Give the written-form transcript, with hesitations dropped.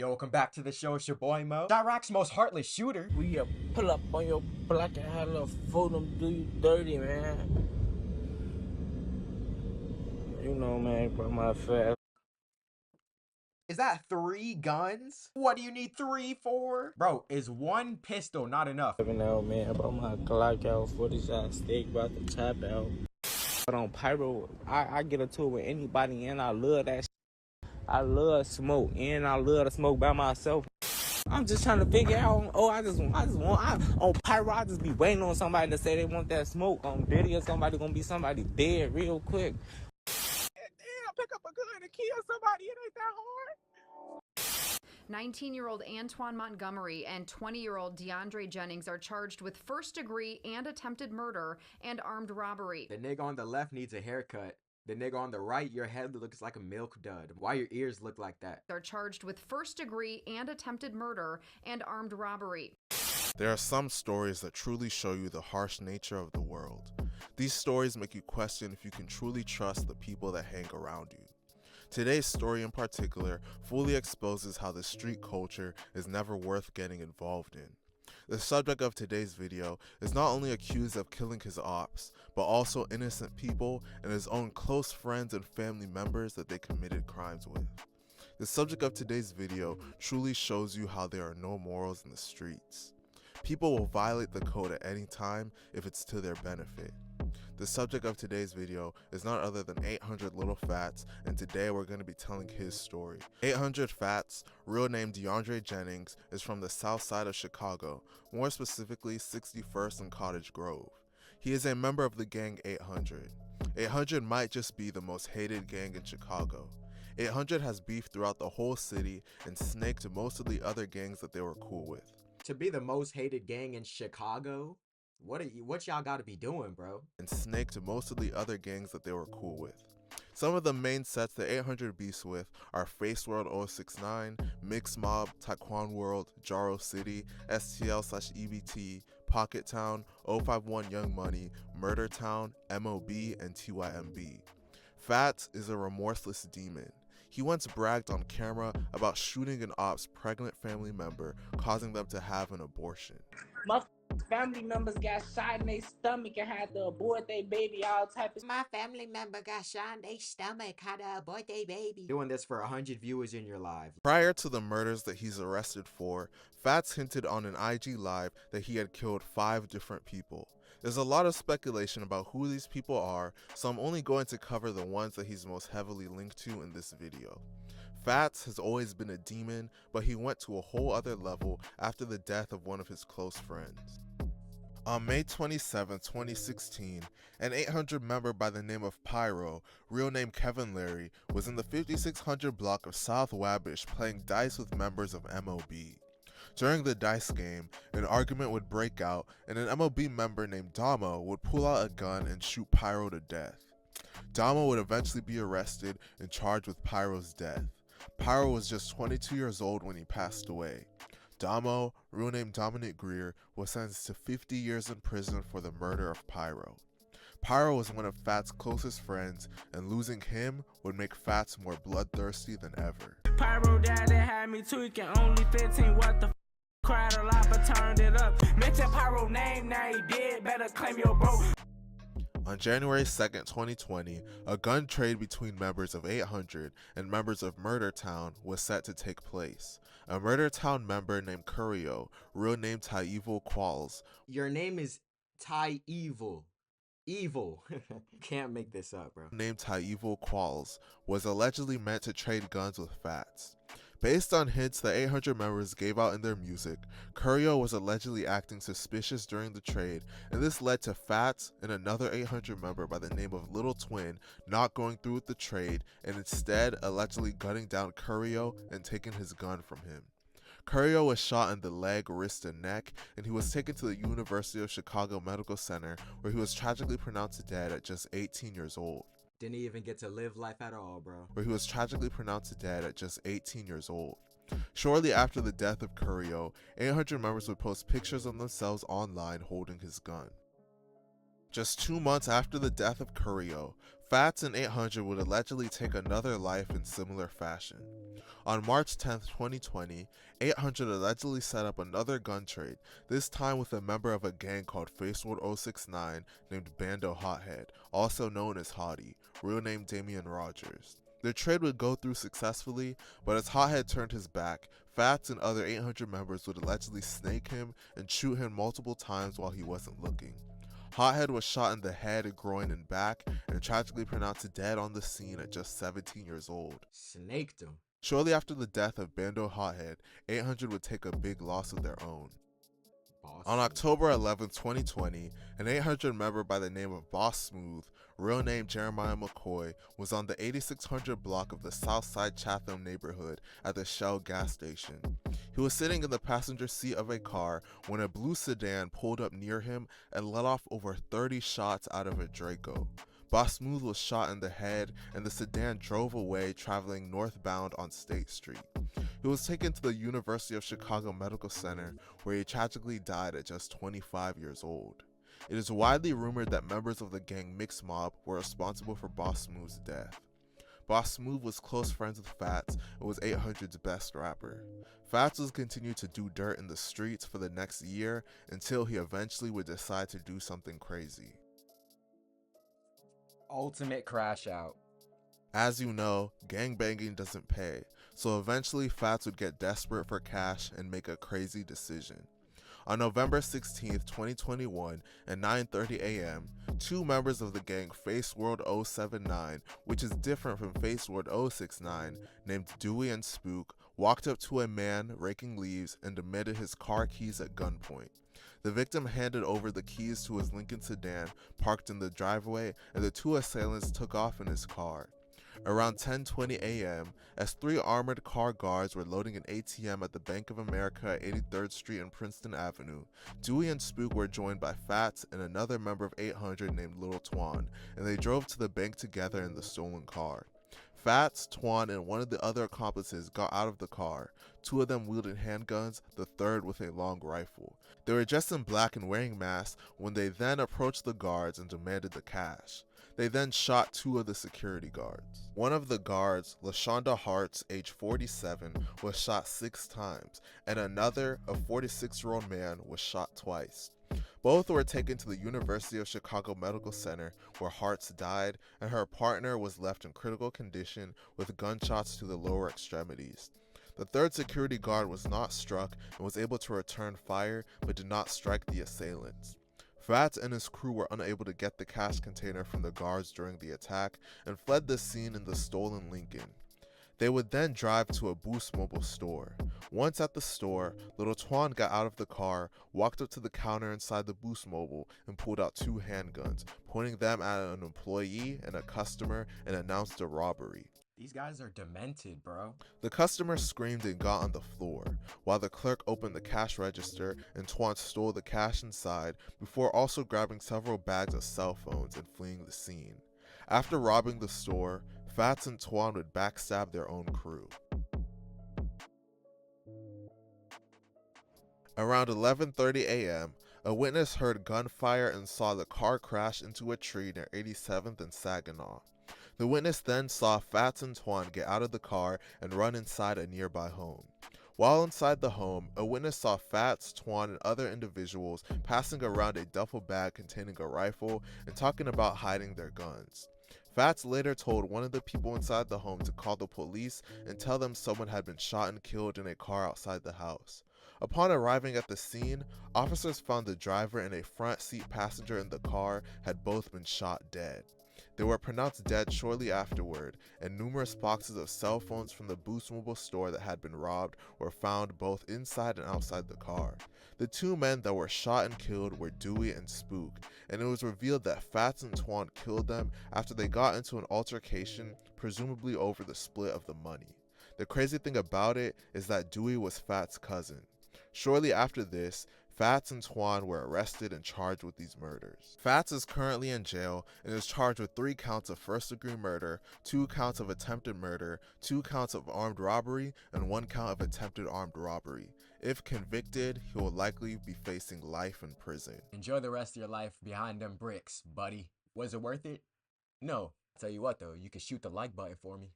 Yo, welcome back to the show. It's your boy Mo, CHIRAQ'S most heartless shooter. We pull up on your block and have a little fool them do you dirty, man. You know, man, bro, my fast. Is that 3 guns? What do you need 3 for? Bro, is 1 pistol not enough? You know, man, about my Glock out, 40-shot stick, about to tap out. But on Pyro, I get into it with anybody, and I love that. I love smoke, and I love to smoke by myself. I'm just trying to figure out. Oh, on Pyro, I just be waiting on somebody to say they want that smoke. On video, somebody gonna be somebody dead real quick. Damn, pick up a gun and kill somebody. It ain't that hard. 19-year-old Antoine Montgomery and 20-year-old DeAndre Jennings are charged with first-degree and attempted murder and armed robbery. The nigga on the left needs a haircut. The nigga on the right, your head looks like a milk dud. Why your ears look like that? They're charged with first-degree and attempted murder and armed robbery. There are some stories that truly show you the harsh nature of the world. These stories make you question if you can truly trust the people that hang around you. Today's story in particular fully exposes how the street culture is never worth getting involved in. The subject of today's video is not only accused of killing his ops, but also innocent people and his own close friends and family members that they committed crimes with. The subject of today's video truly shows you how there are no morals in the streets. People will violate the code at any time if it's to their benefit. The subject of today's video is none other than 800 Little Fatz, and today we're going to be telling his story. 800 Fatz, real name DeAndre Jennings, is from the south side of Chicago, more specifically 61st and Cottage Grove. He is a member of the gang 800. 800 might just be the most hated gang in Chicago. 800 has beef throughout the whole city and snaked most of the other gangs that they were cool with. To be the most hated gang in Chicago? What y'all gotta be doing, bro? And snaked most of the other gangs that they were cool with. Some of the main sets that 800 beefs with are Face World 069, Mix Mob, Taekwon World, Jaro City, STL/EBT, Pocket Town, 051 Young Money, Murder Town, MOB, and TYMB. Fatz is a remorseless demon. He once bragged on camera about shooting an op's pregnant family member, causing them to have an abortion. My family members got shot in their stomach and had to abort their baby, all type of. My family member got shot in their stomach, had to abort their baby. Doing this for 100 viewers in your live. Prior to the murders that he's arrested for, Fatz hinted on an IG live that he had killed 5 different people. There's a lot of speculation about who these people are, so I'm only going to cover the ones that he's most heavily linked to in this video. Fatz has always been a demon, but he went to a whole other level after the death of one of his close friends. On May 27, 2016, an 800 member by the name of Pyro, real name Kevin Larry, was in the 5600 block of South Wabash playing dice with members of MOB. During the dice game, an argument would break out and an MOB member named Damo would pull out a gun and shoot Pyro to death. Damo would eventually be arrested and charged with Pyro's death. Pyro was just 22 years old when he passed away. Damo, real name Dominic Greer, was sentenced to 50 years in prison for the murder of Pyro. Pyro was one of Fatz's closest friends, and losing him would make Fatz more bloodthirsty than ever. Pyro daddy had me tweaking, only 15, what the f? Cried a lot but turned it up. Mention Pyro name, now he dead, better claim your bro. On January 2nd, 2020, a gun trade between members of 800 and members of Murder Town was set to take place. A Murder Town member named Curio, real name Tyevil Qualls. Your name is Ty Evil. Evil. Can't make this up, bro. Named Tyevil Qualls was allegedly meant to trade guns with Fatz. Based on hints that 800 members gave out in their music, Curio was allegedly acting suspicious during the trade, and this led to Fatz and another 800 member by the name of Little Twin not going through with the trade and instead allegedly gunning down Curio and taking his gun from him. Curio was shot in the leg, wrist, and neck, and he was taken to the University of Chicago Medical Center, where he was tragically pronounced dead at just 18 years old. Didn't even get to live life at all, bro. Where he was tragically pronounced dead at just 18 years old. Shortly after the death of Curio, 800 members would post pictures of themselves online holding his gun. Just 2 months after the death of Curio, Fatz and 800 would allegedly take another life in similar fashion. On March 10, 2020, 800 allegedly set up another gun trade, this time with a member of a gang called Faceworld 069 named Bando Hothead, also known as Hottie, real name Damian Rogers. Their trade would go through successfully, but as Hothead turned his back, Fatz and other 800 members would allegedly snake him and shoot him multiple times while he wasn't looking. Hothead was shot in the head, groin, and back, and tragically pronounced dead on the scene at just 17 years old. Snaked him. Shortly after the death of Bando Hothead, 800 would take a big loss of their own. On October 11, 2020, an 800 member by the name of Boss Smooth, real name Jeremiah McCoy, was on the 8600 block of the Southside Chatham neighborhood at the Shell gas station. He was sitting in the passenger seat of a car when a blue sedan pulled up near him and let off over 30 shots out of a Draco. Boss Smooth was shot in the head, and the sedan drove away, traveling northbound on State Street. He was taken to the University of Chicago Medical Center, where he tragically died at just 25 years old. It is widely rumored that members of the gang Mix Mob were responsible for Boss Smooth's death. Boss Smooth was close friends with Fatz and was 800's best rapper. Fatz would continue to do dirt in the streets for the next year until he eventually would decide to do something crazy. Ultimate crash out. As you know, gangbanging doesn't pay, so eventually Fatz would get desperate for cash and make a crazy decision. On November 16, 2021, at 9:30 a.m., two members of the gang Faceworld 079, which is different from Faceworld 069, named Dewey and Spook, walked up to a man raking leaves and demanded his car keys at gunpoint. The victim handed over the keys to his Lincoln sedan parked in the driveway, and the two assailants took off in his car. Around 10:20 a.m., as three armored car guards were loading an ATM at the Bank of America at 83rd Street and Princeton Avenue, Dewey and Spook were joined by Fatz and another member of 800 named Little Twan, and they drove to the bank together in the stolen car. Fatz, Twan, and one of the other accomplices got out of the car. Two of them wielded handguns, the third with a long rifle. They were dressed in black and wearing masks when they then approached the guards and demanded the cash. They then shot two of the security guards. One of the guards, LaShonda Hartz, age 47, was shot 6 times, and another, a 46-year-old man, was shot twice. Both were taken to the University of Chicago Medical Center, where Hartz died, and her partner was left in critical condition with gunshots to the lower extremities. The third security guard was not struck and was able to return fire, but did not strike the assailants. Fatz and his crew were unable to get the cash container from the guards during the attack and fled the scene in the stolen Lincoln. They would then drive to a Boost Mobile store. Once at the store, Little Twan got out of the car, walked up to the counter inside the Boost Mobile, and pulled out 2 handguns, pointing them at an employee and a customer, and announced a robbery. These guys are demented, bro. The customer screamed and got on the floor, while the clerk opened the cash register and Twan stole the cash inside before also grabbing several bags of cell phones and fleeing the scene. After robbing the store, Fatz and Twan would backstab their own crew. Around 11:30 a.m., a witness heard gunfire and saw the car crash into a tree near 87th and Saginaw. The witness then saw Fatz and Twan get out of the car and run inside a nearby home. While inside the home, a witness saw Fatz, Twan, and other individuals passing around a duffel bag containing a rifle and talking about hiding their guns. Fatz later told one of the people inside the home to call the police and tell them someone had been shot and killed in a car outside the house. Upon arriving at the scene, officers found the driver and a front seat passenger in the car had both been shot dead. They were pronounced dead shortly afterward, and numerous boxes of cell phones from the Boost Mobile store that had been robbed were found both inside and outside the car. The two men that were shot and killed were Dewey and Spook, and it was revealed that Fatz and Twan killed them after they got into an altercation, presumably over the split of the money. The crazy thing about it is that Dewey was Fatz's cousin. Shortly after this, Fatz and Twan were arrested and charged with these murders. Fatz is currently in jail and is charged with 3 counts of first-degree murder, 2 counts of attempted murder, 2 counts of armed robbery, and 1 count of attempted armed robbery. If convicted, he will likely be facing life in prison. Enjoy the rest of your life behind them bricks, buddy. Was it worth it? No. Tell you what though, you can shoot the like button for me.